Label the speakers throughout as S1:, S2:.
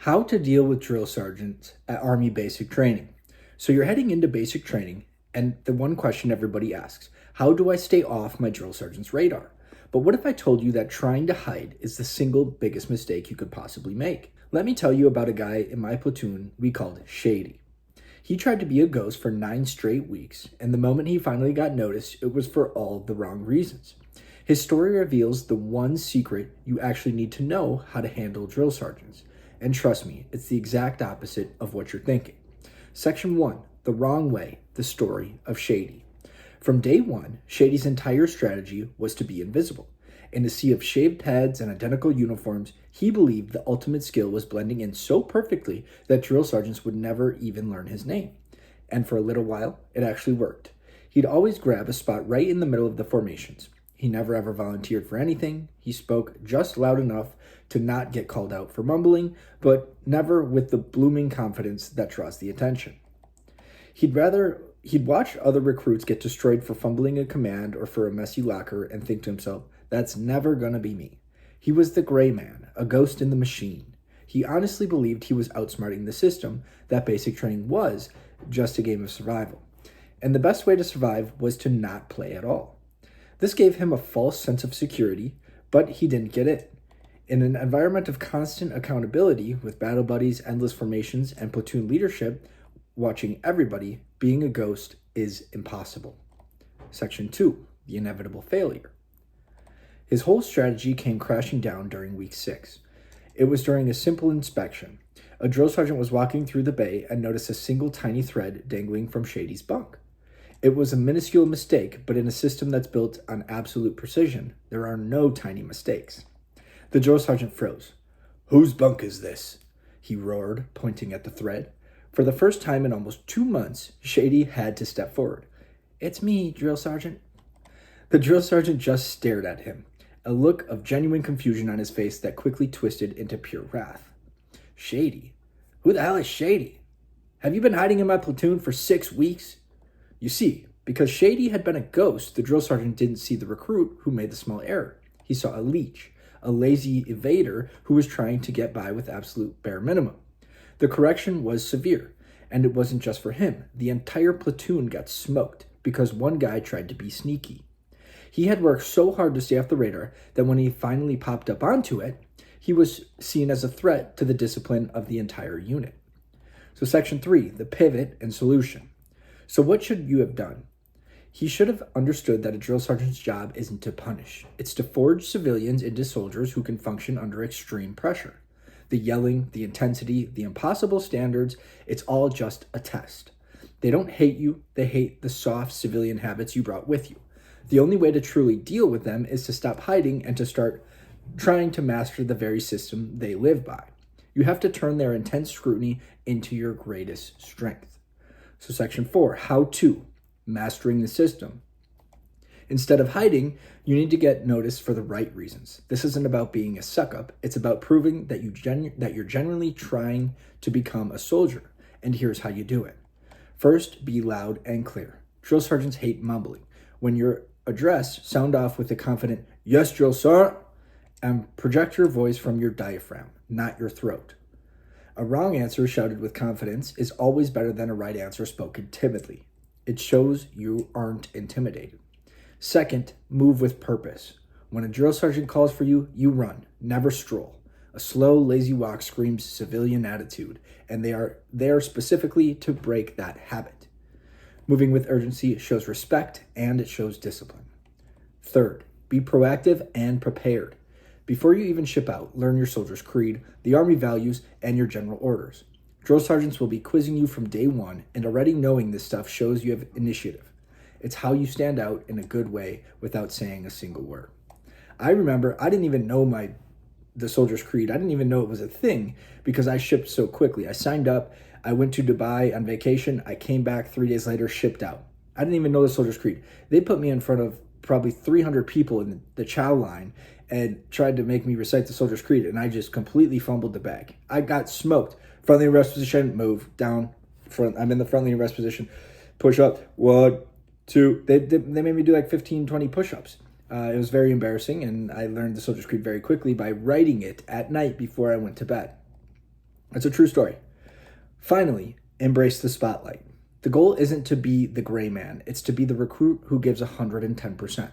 S1: How to deal with drill sergeants at Army basic training. So you're heading into basic training, and the one question everybody asks, how do I stay off my drill sergeant's radar? But what if I told you that trying to hide is the single biggest mistake you could possibly make? Let me tell you about a guy in my platoon we called Shady. He tried to be a ghost for 9 straight weeks, and the moment he finally got noticed, it was for all the wrong reasons. His story reveals the one secret you actually need to know how to handle drill sergeants. And trust me, it's the exact opposite of what you're thinking. Section 1, The Wrong Way, the story of Shady. From day one, Shady's entire strategy was to be invisible. In a sea of shaved heads and identical uniforms, he believed the ultimate skill was blending in so perfectly that drill sergeants would never even learn his name. And for a little while, it actually worked. He'd always grab a spot right in the middle of the formations. He never ever volunteered for anything. He spoke just loud enough to not get called out for mumbling, but never with the blooming confidence that draws the attention. He'd watch other recruits get destroyed for fumbling a command or for a messy locker and think to himself, that's never gonna be me. He was the gray man, a ghost in the machine. He honestly believed he was outsmarting the system, that basic training was just a game of survival. And the best way to survive was to not play at all. This gave him a false sense of security, but he didn't get it. In an environment of constant accountability with battle buddies, endless formations, and platoon leadership, watching everybody, being a ghost is impossible. Section 2, The Inevitable Failure. His whole strategy came crashing down during week 6. It was during a simple inspection. A drill sergeant was walking through the bay and noticed a single tiny thread dangling from Shady's bunk. It was a minuscule mistake, but in a system that's built on absolute precision, there are no tiny mistakes. The drill sergeant froze. "Whose bunk is this?" he roared, pointing at the thread. For the first time in almost 2 months, Shady had to step forward. "It's me, drill sergeant." The drill sergeant just stared at him, a look of genuine confusion on his face that quickly twisted into pure wrath. "Shady? Who the hell is Shady? Have you been hiding in my platoon for 6 weeks?" You see, because Shady had been a ghost, the drill sergeant didn't see the recruit who made the small error. He saw a leech, a lazy evader who was trying to get by with absolute bare minimum. The correction was severe, and it wasn't just for him. The entire platoon got smoked because one guy tried to be sneaky. He had worked so hard to stay off the radar that when he finally popped up onto it, he was seen as a threat to the discipline of the entire unit. So Section 3, the pivot and solution. So what should you have done? He should have understood that a drill sergeant's job isn't to punish. It's to forge civilians into soldiers who can function under extreme pressure. The yelling, the intensity, the impossible standards, it's all just a test. They don't hate you, they hate the soft civilian habits you brought with you. The only way to truly deal with them is to stop hiding and to start trying to master the very system they live by. You have to turn their intense scrutiny into your greatest strength. So Section 4, How To, Mastering the System. Instead of hiding, you need to get noticed for the right reasons. This isn't about being a suck-up. It's about proving that you're genuinely trying to become a soldier. And here's how you do it. First, be loud and clear. Drill sergeants hate mumbling. When you're addressed, sound off with a confident, "Yes, drill sergeant," and project your voice from your diaphragm, not your throat. A wrong answer shouted with confidence is always better than a right answer spoken timidly. It shows you aren't intimidated. Second, move with purpose. When a drill sergeant calls for you, you run, never stroll. A slow, lazy walk screams civilian attitude, and they are there specifically to break that habit. Moving with urgency shows respect and it shows discipline. Third, be proactive and prepared. Before you even ship out, learn your soldier's creed, the Army values, and your general orders. Drill sergeants will be quizzing you from day one, and already knowing this stuff shows you have initiative. It's how you stand out in a good way without saying a single word. I remember I didn't even know the soldier's creed. I didn't even know it was a thing because I shipped so quickly. I signed up, I went to Dubai on vacation, I came back 3 days later, shipped out. I didn't even know the soldier's creed. They put me in front of probably 300 people in the chow line and tried to make me recite the soldier's creed, and I just completely fumbled the bag. I got smoked. Friendly arrest position, move, down, front. I'm in the friendly arrest position, push up, 1, 2. They made me do like 15, 20 push-ups. It was very embarrassing, and I learned the soldier's creed very quickly by writing it at night before I went to bed. It's a true story. Finally, embrace the spotlight. The goal isn't to be the gray man, it's to be the recruit who gives 110%.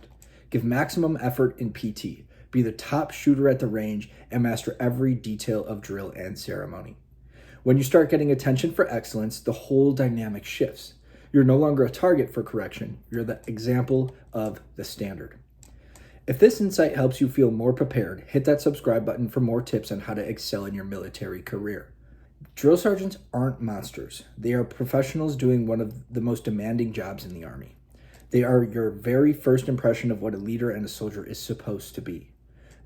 S1: Give maximum effort in PT, be the top shooter at the range, and master every detail of drill and ceremony. When you start getting attention for excellence, the whole dynamic shifts. You're no longer a target for correction, you're the example of the standard. If this insight helps you feel more prepared, hit that subscribe button for more tips on how to excel in your military career. Drill sergeants aren't monsters. They are professionals doing one of the most demanding jobs in the Army. They are your very first impression of what a leader and a soldier is supposed to be.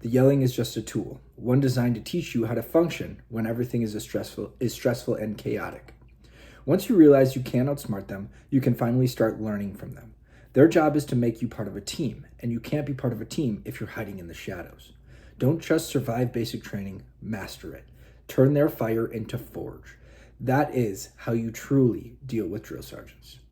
S1: The yelling is just a tool, one designed to teach you how to function when everything is stressful and chaotic. Once you realize you can't outsmart them, you can finally start learning from them. Their job is to make you part of a team, and you can't be part of a team if you're hiding in the shadows. Don't just survive basic training, master it. Turn their fire into forge. That is how you truly deal with drill sergeants.